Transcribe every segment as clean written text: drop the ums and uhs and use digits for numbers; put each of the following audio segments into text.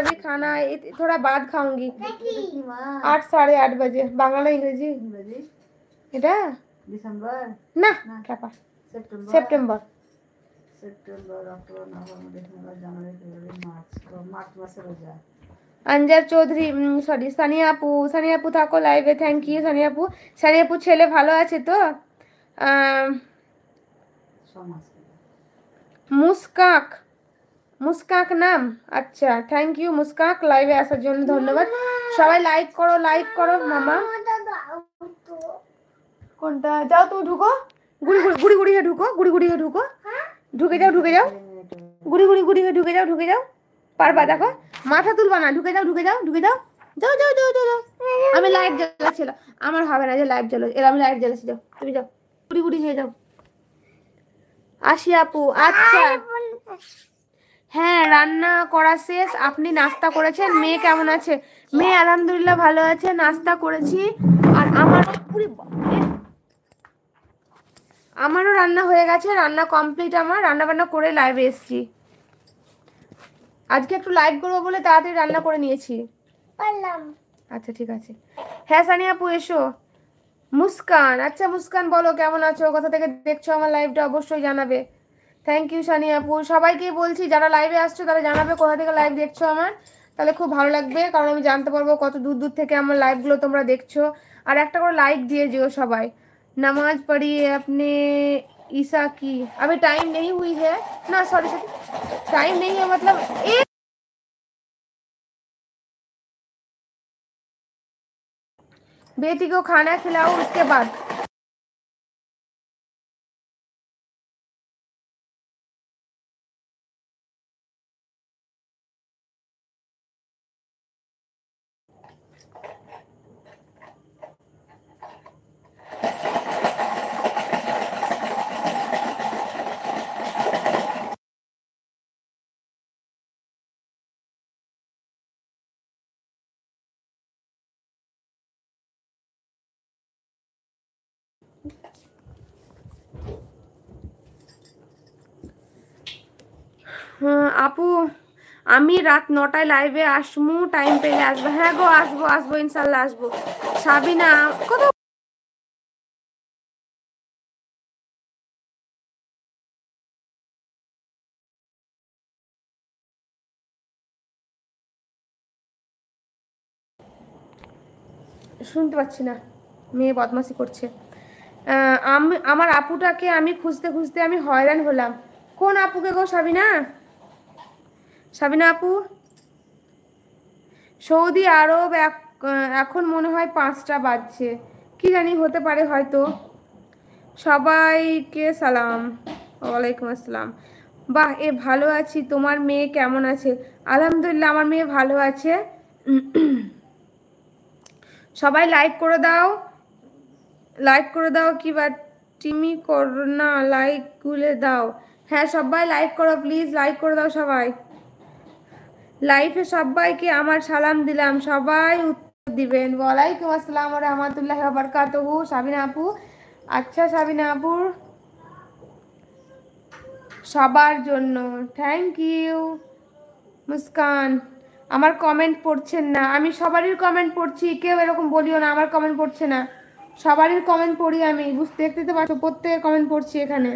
अभी खाना थोड़ा बाद खाऊंगी 8 8:30 बजे बांग्ला इंग्रेजी এটা ডিসেম্বর না Kappa September September October November December January February March তো মার্চ মাসে রোজা अंजर चौधरी सॉरी সানিয়া আপু থাকো লাইভে থ্যাংক ইউ সানিয়া আপু ছেলে ভালো আছে তো মুস্কাক মুস্কাক নাম আচ্ছা থ্যাংক ইউ মুস্কাক লাইভে আসার জন্য ধন্যবাদ সবাই লাইক করো মামা কোনটা যাও তুমি ঢুকো গুড়ি গুড়ি হয়ে ঢুকো ঢুকে যাও গুড়ি হয়ে ঢুকে যাও পারবা দেখো মাথা তুলবা না ঢুকে যাও যাও আমি লাইট জ্বালাচ্ছিলাম আমার হবে না যে লাইট জ্বালো এর আমি লাইট জ্বালাচ্ছি যাও তুমি যাও গুড়ি হয়ে যাও আসি আপু আচ্ছা হ্যাঁ রান্না করা শেষ আপনি নাস্তা করেছেন মেয়ে কেমন আছে মেয়ে আলহামদুলিল্লাহ ভালো আছে নাস্তা করেছি আর আমারও রান্না হয়ে গেছে রান্না কমপ্লিট আমার রান্না বান্না করে লাইভে এসেছি আজকে একটু লাইভ করবো বলে তাড়াতাড়ি রান্না করে নিয়েছি আচ্ছা ঠিক আছে হ্যাঁ সানিয়া আপু এসো মুস্কান আচ্ছা মুস্কান বলো কেমন আছো কোথা থেকে দেখছো আমার লাইভটা অবশ্যই জানাবে থ্যাংক ইউ সানিয়া আপু সবাইকে বলছি যারা লাইভে আসছো তারা জানাবে কোথা থেকে লাইভ দেখছো আমার তাহলে খুব ভালো লাগবে কারণ আমি জানতে পারবো কত দূর থেকে আমার লাইভগুলো তোমরা দেখছো আর একটা করে লাইক দিয়ে যেও সবাই नमाज पढ़िए अपने ईसा की अभी टाइम नहीं हुई है ना सॉरी टाइम नहीं है मतलब एक बेटी को खाना खिलाओ उसके बाद আপু আমি রাত 9টায় লাইভে আসবো টাইম পেলে আসবো হ্যাঁ গো আসবো ইনশাল্লাহ আসবো সাবিনা কত শুনতে পাচ্ছি না মেয়ে বদমাশি করছে আমি আমার আপুটাকে আমি খুঁজতে আমি হয়রান হলাম কোন আপুকে গো সাবিনা আপু সৌদি আরব এখন মনে হয় 5টা বাজছে কি জানি হতে পারে হয়তো সবাইকে সালাম ওয়ালাইকুম আসসালাম বাহ ভালো আছি তোমার মেয়ে কেমন আছে আলহামদুলিল্লাহ আমার মেয়ে ভালো আছে সবাই লাইক করে দাও কি বা টিমি করো না লাইক গুলে দাও হ্যাঁ সবাই লাইক করো প্লিজ লাইক করে দাও সবাই লাইফে সবাইকে আমার সালাম দিলাম সবাই উত্তর দিবেন ওয়ালাইকুম আসসালাম ওয়া রাহমাতুল্লাহি ওয়া বারাকাতুহু সাবিনা আপু আচ্ছা সাবিনা আপুর সবার জন্য থ্যাংক ইউ মুস্কান আমার কমেন্ট পড়ছেন না আমি সবারই কমেন্ট পড়ছি কেউ এরকম বলিও না আমার কমেন্ট পড়ছে না সবারই কমেন্ট পড়ি আমি দেখতে তো পাচ্ছ প্রত্যেকের কমেন্ট পড়ছি এখানে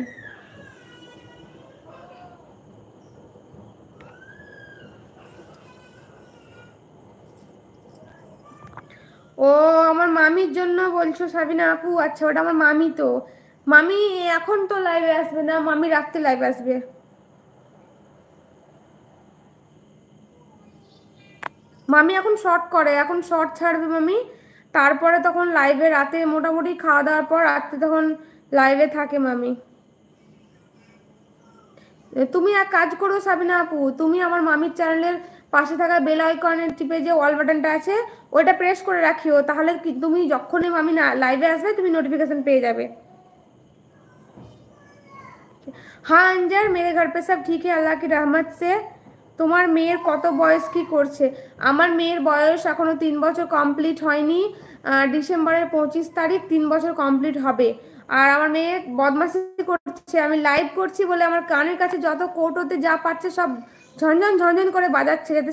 ও আমার মামির জন্য বলছো সাবিনা আপু আচ্ছা ওটা আমার মামি তো মামি এখন তো লাইভে আসবে না মামি রাত্রে লাইভে আসবে মামি এখন শর্ট ছাড়বে মামি তারপরে তখন লাইভে রাতে মোটামুটি খাওয়া দাওয়ার পর রাত্রে তখন লাইভে থাকে মামি তুমি এক কাজ করো সাবিনা আপু তুমি আমার মামির চ্যানেলের পাশে থাকা বেল আইকনের টিপে যে অল বাটনটা আছে ওইটা প্রেস করে রাখিও তাহলে তুমি যখনই মামি না লাইভে আসবে তুমি নোটিফিকেশন পেয়ে যাবে हाँ अंजर मेरे घर पे सब ठीक है अल्लाह की रहमत से তোমার মেয়ের কত বয়স কি করছে আমার মেয়ের বয়স এখনো 3 বছর কমপ্লিট হয়নি ডিসেম্বরের 25 তারিখ 3 বছর কমপ্লিট হবে আর আমার মেয়ে বদমাশি করছে আমি লাইভ করছি বলে আমার কানের কাছে যত কোটোতে যা পাচ্ছে সব ঝনঝন করে বাজাচ্ছে যাতে